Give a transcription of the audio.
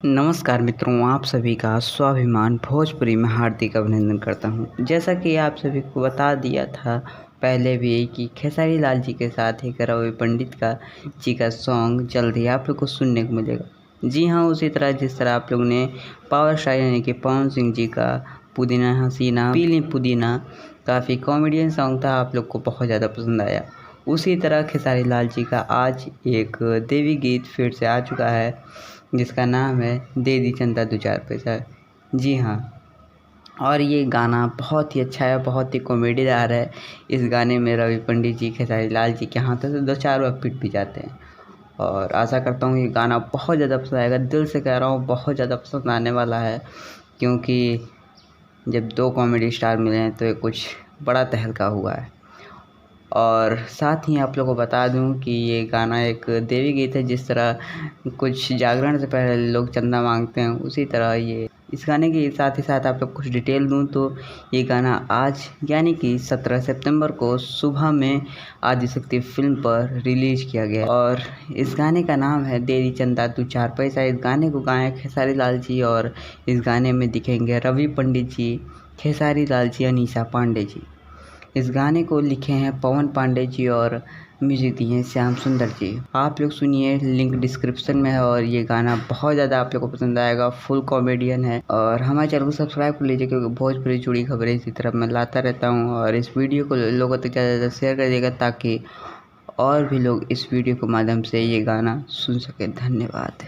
नमस्कार मित्रों, आप सभी का स्वाभिमान भोजपुरी में हार्दिक अभिनंदन करता हूं। जैसा कि आप सभी को बता दिया था पहले भी कि खेसारी लाल जी के साथ एक रवि पंडित का जी का सॉन्ग जल्द ही आप लोग को सुनने को मिलेगा। जी हाँ, उसी तरह जिस तरह आप लोगों ने पावर स्टार यानी कि पवन सिंह जी का पुदीना हसीना पीली पुदीना काफ़ी कॉमेडियन सॉन्ग था, आप लोग को बहुत ज़्यादा पसंद आया। उसी तरह खेसारी लाल जी का आज एक देवी गीत फिर से आ चुका है जिसका नाम है दे दी चंदा दो चार पैसा। जी हाँ, और ये गाना बहुत ही अच्छा है, बहुत ही कॉमेडीदार है। इस गाने में रवि पंडित जी खेसारी लाल जी के हाथों से दो चार बार पिट भी जाते हैं और आशा करता हूँ ये गाना बहुत ज़्यादा पसंद आएगा। दिल से कह रहा हूँ, बहुत ज़्यादा पसंद आने वाला है, क्योंकि जब दो कॉमेडी स्टार मिले हैं तो ये कुछ बड़ा तहलका हुआ है। और साथ ही आप लोगों को बता दूं कि ये गाना एक देवी गीत है। जिस तरह कुछ जागरण से पहले लोग चंदा मांगते हैं, उसी तरह ये इस गाने के साथ ही साथ आप लोग कुछ डिटेल दूं तो ये गाना आज यानी कि 17 सितंबर को सुबह में आदिशक्ति फिल्म पर रिलीज किया गया और इस गाने का नाम है दे दी चंदा दो चार पैसा। इस गाने को गाए खेसारी लाल जी और इस गाने में दिखेंगे रवि पंडित जी, खेसारी लाल जी, अनीशा पांडे जी। इस गाने को लिखे हैं पवन पांडे जी और म्यूज़िक दिए हैं श्याम सुंदर जी। आप लोग सुनिए, लिंक डिस्क्रिप्शन में है और ये गाना बहुत ज़्यादा आप लोग को पसंद आएगा। फुल कॉमेडियन है और हमारे चैनल को सब्सक्राइब कर लीजिए, क्योंकि भोजपुरी जुड़ी खबरें इसी तरह मैं लाता रहता हूँ। और इस वीडियो को लोगों तक ज़्यादा से ज़्यादा शेयर कर दिएगा ताकि और भी लोग इस वीडियो के माध्यम से ये गाना सुन सकें। धन्यवाद।